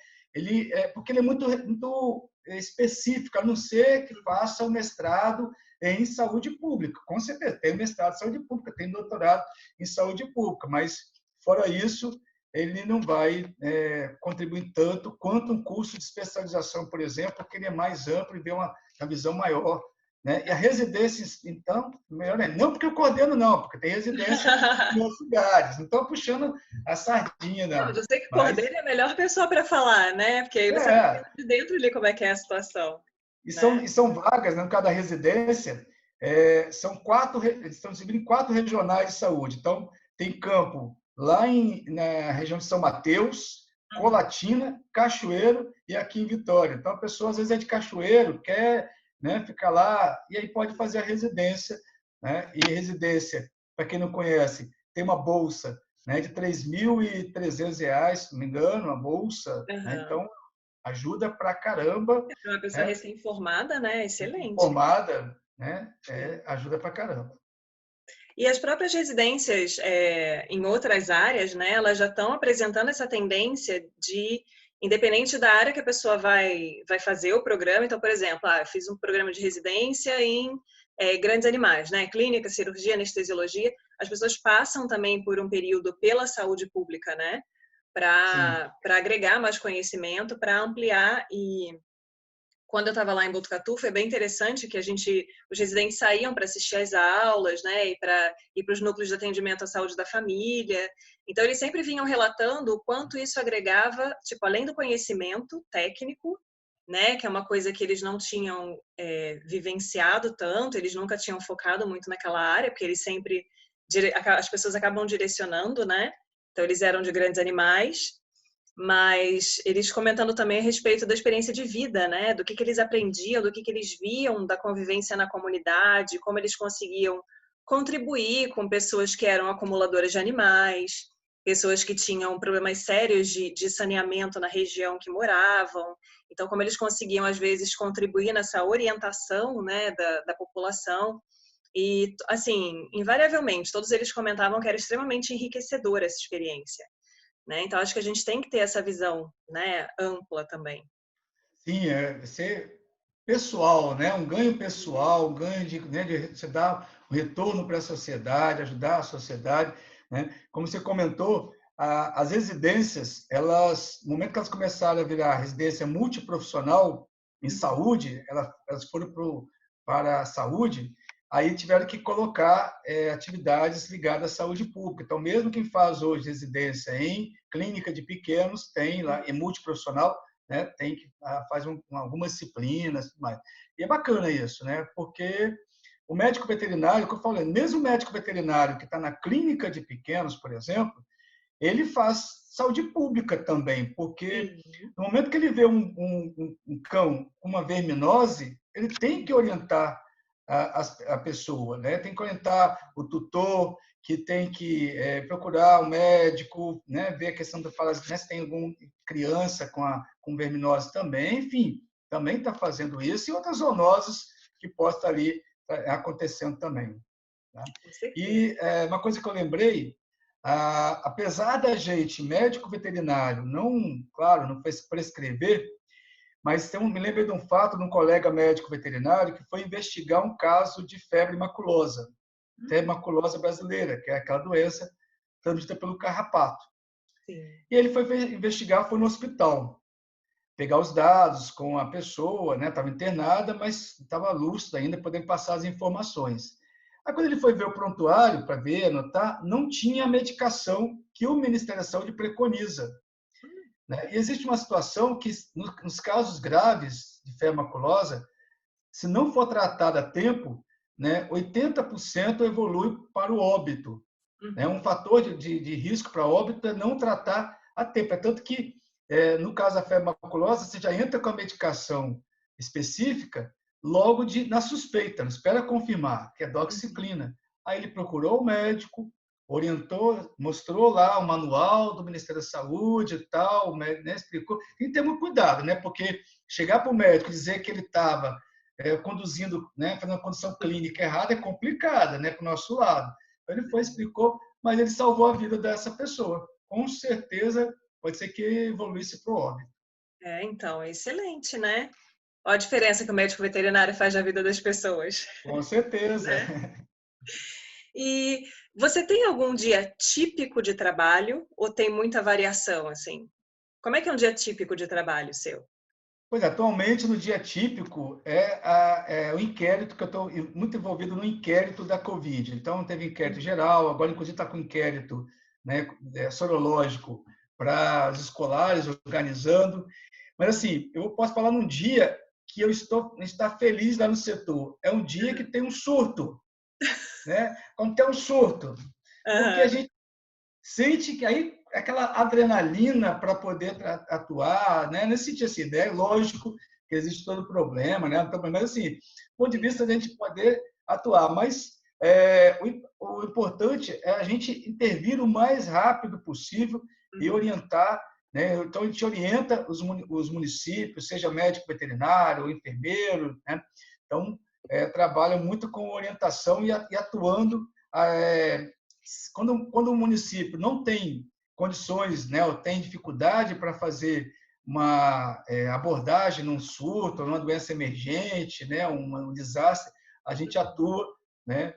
Porque ele é muito específico, a não ser que faça o mestrado em saúde pública. Com certeza, tem mestrado em saúde pública, tem doutorado em saúde pública, mas, fora isso, ele não vai contribuir tanto quanto um curso de especialização, por exemplo, porque ele é mais amplo e vê uma visão maior. Né? E a residência, então, melhor é. Não porque eu coordeno, não, porque tem residência em outros lugares. Não estou puxando a sardinha, Não, não. eu sei que Mas, coordena é a melhor pessoa para falar, né? Porque aí você vai é, vendo de dentro ali como é que é a situação, E são, né? e são vagas, né, no caso da residência, são 4, estão divididos em 4 regionais de saúde. Então, tem campo lá na região de São Mateus, Uhum, Colatina, Cachoeiro e aqui em Vitória. Então, a pessoa, às vezes, é de Cachoeiro, quer, né, ficar lá, e aí pode fazer a residência. Né? E residência, para quem não conhece, tem uma bolsa, né, de R$ 3.300, se não me engano, uma bolsa. Né? uhum. Então, ajuda pra caramba, Para uma pessoa né? recém-formada, né? Excelente. Informada, né? Sim. Ajuda pra caramba. E as próprias residências em outras áreas, né? Elas já estão apresentando essa tendência de, independente da área que a pessoa vai fazer o programa. Então, por exemplo, eu fiz um programa de residência em grandes animais, né? Clínica, cirurgia, anestesiologia. As pessoas passam também por um período pela saúde pública, né? Sim. Para agregar mais conhecimento, para ampliar. E quando eu estava lá em Botucatu, foi bem interessante que os residentes saíam para assistir às aulas, né, e para ir para os núcleos de atendimento à saúde da família. Então, eles sempre vinham relatando o quanto isso agregava, tipo, além do conhecimento técnico, né? Que é uma coisa que eles não tinham vivenciado tanto, eles nunca tinham focado muito naquela área, porque eles sempre as pessoas acabam direcionando, né? Então eles eram de grandes animais, mas eles comentando também a respeito da experiência de vida, né? Do que eles aprendiam, do que eles viam da convivência na comunidade, como eles conseguiam contribuir com pessoas que eram acumuladoras de animais, pessoas que tinham problemas sérios de saneamento na região que moravam. Então, como eles conseguiam, às vezes, contribuir nessa orientação, né, da população. E, assim, invariavelmente, todos eles comentavam que era extremamente enriquecedora essa experiência, né? Então, acho que a gente tem que ter essa visão, né, ampla também. Sim, ser pessoal, né? Um ganho pessoal, um ganho de você dar um retorno para a sociedade, ajudar a sociedade, né? Como você comentou, as residências, elas, no momento que elas começaram a virar residência multiprofissional em saúde, elas foram para a saúde, aí tiveram que colocar atividades ligadas à saúde pública. Então, mesmo quem faz hoje residência em clínica de pequenos, tem lá, em multiprofissional, né, tem que faz algumas disciplinas, mais. E é bacana isso, né? Porque o médico veterinário, que eu falei, mesmo o médico veterinário que está na clínica de pequenos, por exemplo, ele faz saúde pública também, porque Sim. no momento que ele vê um cão com uma verminose, ele tem que orientar a pessoa, né? Tem que orientar o tutor, que tem que procurar o médico, né? Ver a questão da parasita, né? Se tem alguma criança com verminose também, enfim, também está fazendo isso, e outras zoonoses que possam estar ali acontecendo também. Tá? Com certeza. E uma coisa que eu lembrei, apesar da gente, médico veterinário, não, claro, não fez prescrever, mas me lembro de um fato de um colega médico veterinário que foi investigar um caso de febre maculosa brasileira, que é aquela doença transmitida pelo carrapato. Sim. E ele foi investigar, foi no hospital, pegar os dados com a pessoa, né? Estava internada, mas estava lúcida ainda, podendo passar as informações. Aí, quando ele foi ver o prontuário para ver, anotar, não tinha a medicação que o Ministério da Saúde preconiza. Né? E existe uma situação que, nos casos graves de febre maculosa, se não for tratada a tempo, né, 80% evolui para o óbito. Né? Um fator de risco para óbito é não tratar a tempo. É tanto que, no caso da febre maculosa, você já entra com a medicação específica logo na suspeita, não espera confirmar, que é doxiciclina. Aí ele procurou o médico, orientou, mostrou lá o manual do Ministério da Saúde e tal, o médico, né, explicou. Tem que ter muito cuidado, né? Porque chegar para o médico e dizer que ele estava conduzindo, né, fazendo uma condição clínica errada é complicada, né, para o nosso lado. Então, ele foi, explicou, mas ele salvou a vida dessa pessoa. Com certeza, pode ser que evoluísse para o óbito. Então, é excelente, né? Olha a diferença que o médico veterinário faz na vida das pessoas, Com certeza. né? E você tem algum dia típico de trabalho ou tem muita variação, assim? Como é que é um dia típico de trabalho seu? Pois é, atualmente, no dia típico, o inquérito, que eu estou muito envolvido no inquérito da Covid. Então, teve inquérito geral, agora, inclusive, está com inquérito, né, sorológico para os escolares, organizando. Mas, assim, eu posso falar num dia que eu estou feliz lá no setor. É um dia que tem um surto, né? Quando tem um surto. Porque a Aham. gente sente que aí aquela adrenalina para poder atuar, né? Nesse sentido assim, né? Lógico que existe todo problema, né? Mas assim, do ponto de vista da gente poder atuar, mas o importante é a gente intervir o mais rápido possível e orientar, né? Então a gente orienta os municípios, seja médico veterinário ou enfermeiro, né? Então trabalha muito com orientação e atuando quando o município não tem condições, né, ou tem dificuldade para fazer uma abordagem num surto, numa doença emergente, né, um desastre, a gente atua, né,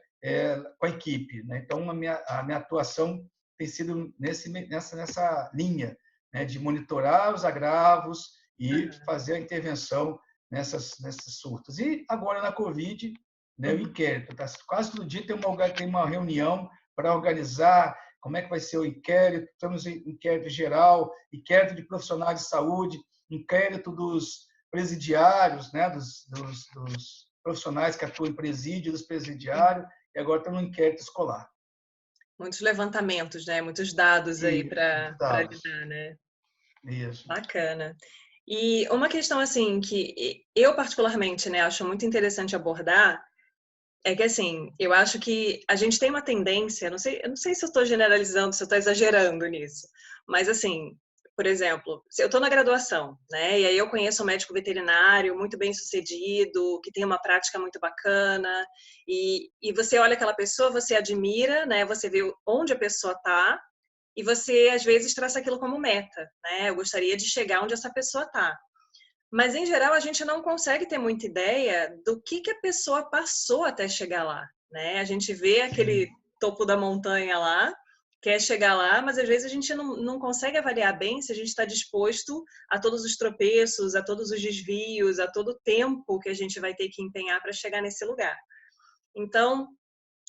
com a equipe. Né? Então, a minha atuação tem sido nessa linha, né, de monitorar os agravos e fazer a intervenção nesses surtos. E agora, na Covid, né, o inquérito. Quase todo dia tem uma reunião para organizar como é que vai ser o inquérito. Temos inquérito geral, inquérito de profissionais de saúde, inquérito presidiários, né, dos profissionais que atuam em presídio, dos presidiários, e agora estão no inquérito escolar. Muitos levantamentos, né? Muitos dados aí E para dados. lidar, né? Isso. Bacana. E uma questão assim que eu particularmente, né, acho muito interessante abordar é que assim, eu acho que a gente tem uma tendência, eu não sei se eu estou generalizando, se eu estou exagerando nisso, mas assim, por exemplo, se eu estou na graduação, né, e aí eu conheço um médico veterinário muito bem sucedido, que tem uma prática muito bacana, e você olha aquela pessoa, você admira, né, você vê onde a pessoa está, e você às vezes traça aquilo como meta, né? Eu gostaria de chegar onde essa pessoa está. Mas em geral a gente não consegue ter muita ideia do que a pessoa passou até chegar lá, né? A gente vê aquele topo da montanha lá, quer chegar lá, mas às vezes a gente não consegue avaliar bem se a gente está disposto a todos os tropeços, a todos os desvios, a todo o tempo que a gente vai ter que empenhar para chegar nesse lugar. Então,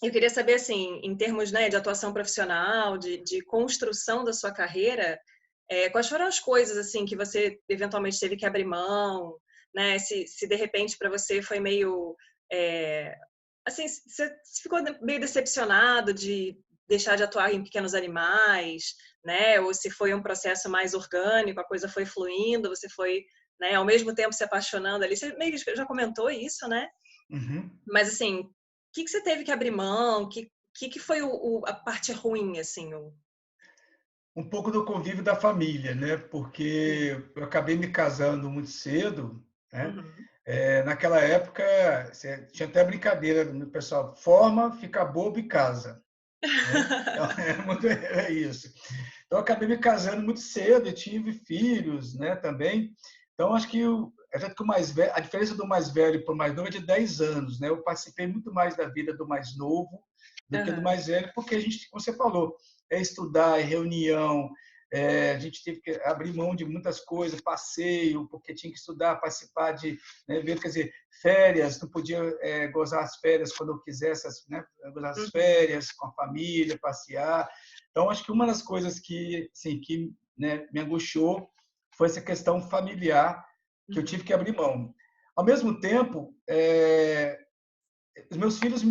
eu queria saber, assim, em termos, né, de atuação profissional, de construção da sua carreira, quais foram as coisas, assim, que você eventualmente teve que abrir mão, né? Se de repente para você foi meio, assim, você ficou meio decepcionado de deixar de atuar em pequenos animais, né? Ou se foi um processo mais orgânico, a coisa foi fluindo, você foi, né, ao mesmo tempo se apaixonando ali. Você meio que já comentou isso, né? Uhum. Mas, assim, o que você teve que abrir mão? Que foi a parte ruim, assim? Um pouco do convívio da família, né? Porque eu acabei me casando muito cedo, né? Uhum. Naquela época, tinha até brincadeira no pessoal, forma, fica bobo e casa, né? Então, é isso. Então, eu acabei me casando muito cedo e tive filhos, né, também. Então, acho que a diferença do mais velho para o mais novo é de 10 anos, né? Eu participei muito mais da vida do mais novo do que do Uhum. mais velho, porque a gente, como você falou, estudar, reunião, a gente teve que abrir mão de muitas coisas, passeio, porque tinha que estudar, participar de, né, ver, quer dizer, férias, não podia gozar as férias quando eu quisesse, né, gozar as Uhum. férias com a família, passear. Então, acho que uma das coisas que, assim, que, né, me angustiou foi essa questão familiar que eu Uhum. tive que abrir mão. Ao mesmo tempo, os meus filhos,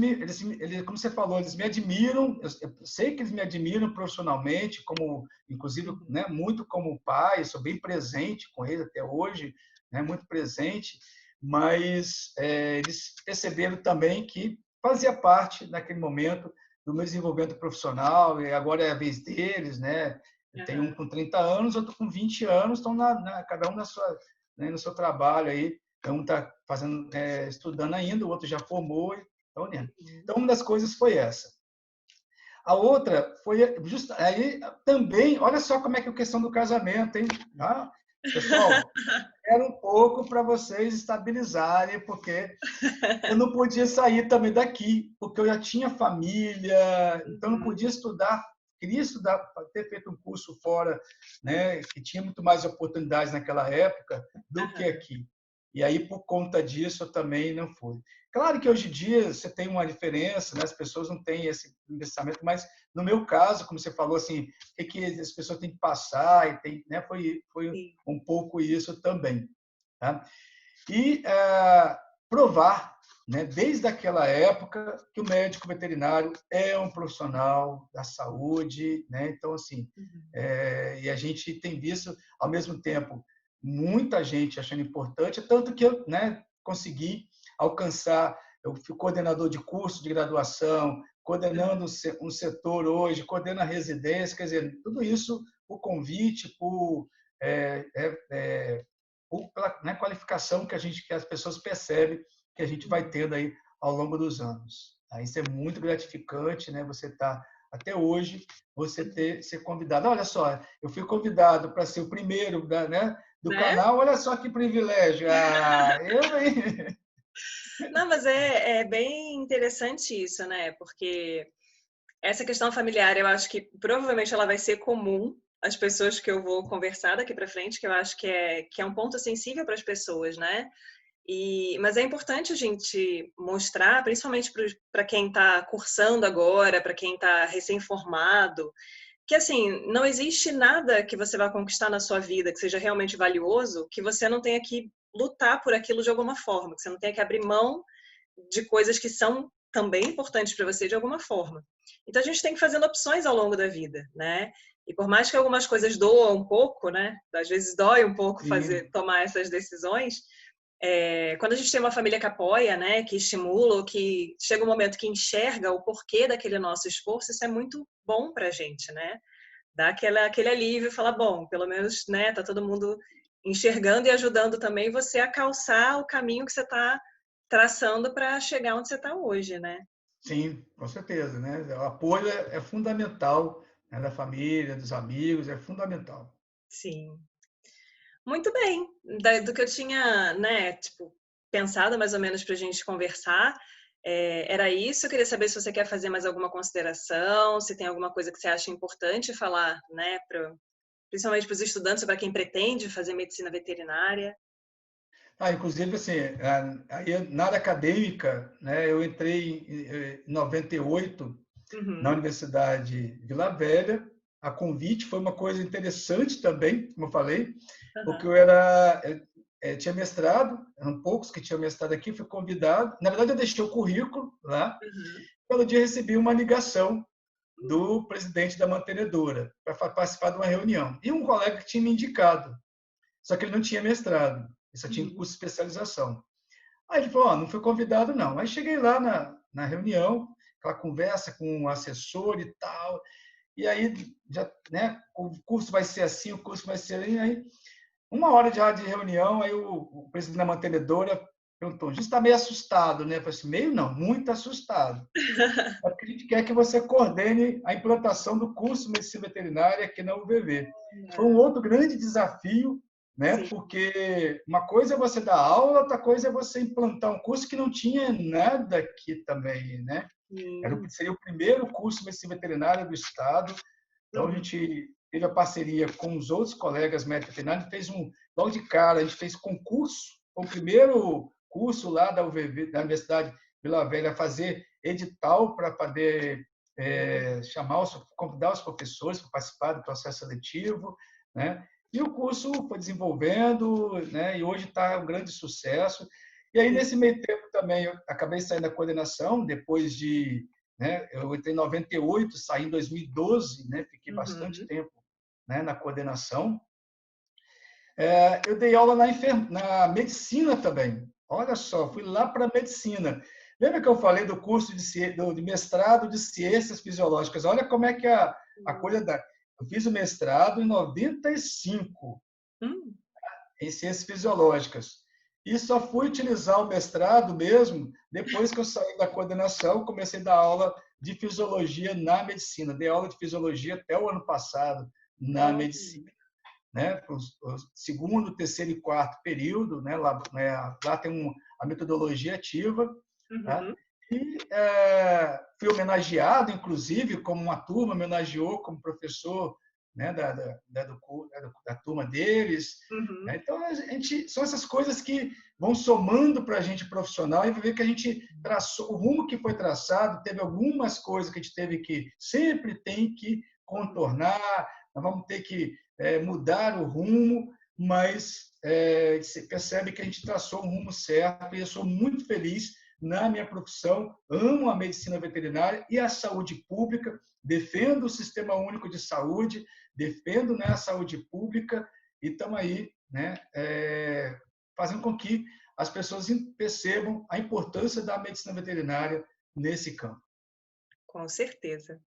como você falou, eles me admiram, eu sei que eles me admiram profissionalmente, como, inclusive, Uhum. né, muito como pai, sou bem presente com eles até hoje, né, muito presente, mas eles perceberam também que fazia parte, naquele momento, do meu desenvolvimento profissional, e agora é a vez deles, né? Eu tenho um Uhum. com 30 anos, outro com 20 anos, estão cada um né, no seu trabalho aí, um está fazendo, estudando ainda, o outro já formou, então, né? Então, uma das coisas foi essa. A outra foi aí também, olha só como é que é a questão do casamento, hein? Ah, pessoal, era um pouco para vocês estabilizarem, porque eu não podia sair também daqui, porque eu já tinha família, então não Uhum. podia estudar. Queria estudar, ter feito um curso fora, né, que tinha muito mais oportunidades naquela época do que Uhum. aqui. E aí, por conta disso, eu também não fui. Claro que hoje em dia você tem uma diferença, né? As pessoas não têm esse pensamento, mas no meu caso, como você falou, assim, o que as pessoas têm que passar, e tem, né? Foi Sim. um pouco isso também. Tá? E provar, né, desde aquela época, que o médico veterinário é um profissional da saúde, né? Então, assim, Uhum. e a gente tem visto, ao mesmo tempo, muita gente achando importante, tanto que eu, né, consegui alcançar, eu fui coordenador de curso de graduação, coordenando um setor hoje, coordeno a residência, quer dizer, tudo isso por convite, pela, né, qualificação que as pessoas percebem que a gente vai Uhum. tendo aí ao longo dos anos. Isso é muito gratificante, né? Você está até hoje você ser convidado. Olha só, eu fui convidado para ser o primeiro né, do Né? canal. Olha só que privilégio. Hein? Não, mas é bem interessante isso, né? Porque essa questão familiar, eu acho que provavelmente ela vai ser comum às pessoas que eu vou conversar daqui para frente, que eu acho que é um ponto sensível para as pessoas, né? Mas é importante a gente mostrar, principalmente para quem está cursando agora, para quem está recém-formado, que assim, não existe nada que você vai conquistar na sua vida que seja realmente valioso que você não tenha que lutar por aquilo de alguma forma, que você não tenha que abrir mão de coisas que são também importantes para você de alguma forma. Então a gente tem que fazer opções ao longo da vida, né? E por mais que algumas coisas doam um pouco, né? Às vezes dói um pouco Sim, tomar essas decisões. Quando a gente tem uma família que apoia, né? Que estimula, ou que chega um momento que enxerga o porquê daquele nosso esforço, isso é muito bom para a gente, né? Dá aquele alívio, falar, bom, pelo menos, né? Tá todo mundo enxergando e ajudando também você a calçar o caminho que você está traçando para chegar onde você está hoje, né? sim, com certeza, né? O apoio é fundamental, né, da família, dos amigos, é fundamental. Sim. Muito bem. Do que eu tinha, né, tipo, pensado mais ou menos para a gente conversar, era isso. Eu queria saber se você quer fazer mais alguma consideração, se tem alguma coisa que você acha importante falar, né, principalmente para os estudantes, para quem pretende fazer medicina veterinária. Inclusive, assim, aí na área acadêmica, né, eu entrei em 98 na Uhum. Universidade de Vila Velha. A convite foi uma coisa interessante também, como eu falei, porque Uhum. eu tinha mestrado, eram poucos que tinham mestrado aqui, fui convidado. Na verdade, eu deixei o currículo lá. Uhum. Pelo dia, recebi uma ligação do presidente da mantenedora para participar de uma reunião. E um colega que tinha me indicado, só que ele não tinha mestrado, ele só tinha Uhum. curso de especialização. Aí ele falou, não fui convidado não. Aí cheguei lá na reunião, aquela conversa com o assessor e tal, e aí já, né, o curso vai ser assim, o curso vai ser assim, aí uma hora já de reunião, aí o presidente da mantenedora perguntou, a gente está meio assustado, né? Eu falei assim, meio não, muito assustado. É porque a gente quer que você coordene a implantação do curso de medicina veterinária aqui na UVV. Foi um outro grande desafio, né? Sim. Porque uma coisa é você dar aula, outra coisa é você implantar um curso que não tinha nada aqui também, né? Sim. Seria o primeiro curso de medicina veterinária do estado. Então a Uhum. gente teve a parceria com os outros colegas médicos veterinários, fez logo de cara, a gente fez concurso, o primeiro curso lá da UVV, da Universidade Vila Velha, a fazer edital para poder convidar os professores para participar do processo seletivo, né? E o curso foi desenvolvendo, né? E hoje está um grande sucesso. E aí, Sim. nesse meio tempo também, eu acabei saindo da coordenação, depois de, né? Eu entrei em 98, saí em 2012, né? Fiquei bastante Uhum. tempo, né? Na coordenação. Eu dei aula na medicina também. Olha só, fui lá para a medicina. Lembra que eu falei do curso de mestrado de ciências fisiológicas? Olha como é que a coisa da. Eu fiz o mestrado em 95 Hum. em ciências fisiológicas. E só fui utilizar o mestrado mesmo depois que eu saí da coordenação, comecei a dar aula de fisiologia na medicina. Dei aula de fisiologia até o ano passado na medicina, Olha. né? O segundo, terceiro e quarto período, né? Lá tem a metodologia ativa, tá? Uhum. E fui homenageado, inclusive, como uma turma me homenageou como professor, né? Da turma deles, né? Uhum. Então, são essas coisas que vão somando para a gente profissional e ver que a gente traçou, o rumo que foi traçado, teve algumas coisas que a gente teve que, sempre tem que contornar, nós vamos ter que mudar o rumo, mas você percebe que a gente traçou um rumo certo e eu sou muito feliz na minha profissão, amo a medicina veterinária e a saúde pública, defendo o Sistema Único de Saúde, defendo, né, a saúde pública e estamos aí, né, fazendo com que as pessoas percebam a importância da medicina veterinária nesse campo. Com certeza.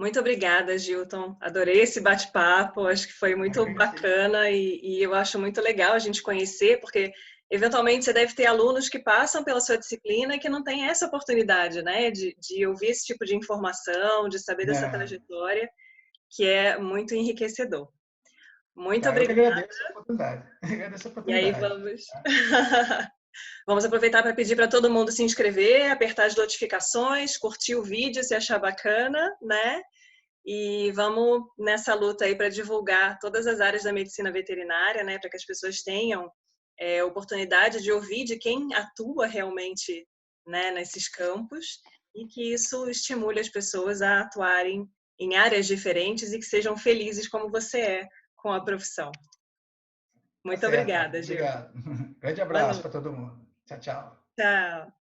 Muito obrigada, Gilton. Adorei esse bate-papo, acho que foi muito bacana e eu acho muito legal a gente conhecer, porque eventualmente você deve ter alunos que passam pela sua disciplina e que não têm essa oportunidade, né, de ouvir esse tipo de informação, de saber dessa trajetória, que é muito enriquecedor. Muito Eu que obrigada. agradeço a oportunidade. Agradeço a E aí oportunidade. vamos. Vamos aproveitar para pedir para todo mundo se inscrever, apertar as notificações, curtir o vídeo se achar bacana, né? E vamos nessa luta aí para divulgar todas as áreas da medicina veterinária, né, para que as pessoas tenham oportunidade de ouvir de quem atua realmente, né, nesses campos e que isso estimule as pessoas a atuarem em áreas diferentes e que sejam felizes como você é com a profissão. Muito Tá certo. obrigada, Gil. Obrigado. Grande abraço para todo mundo. Tchau, tchau. Tchau.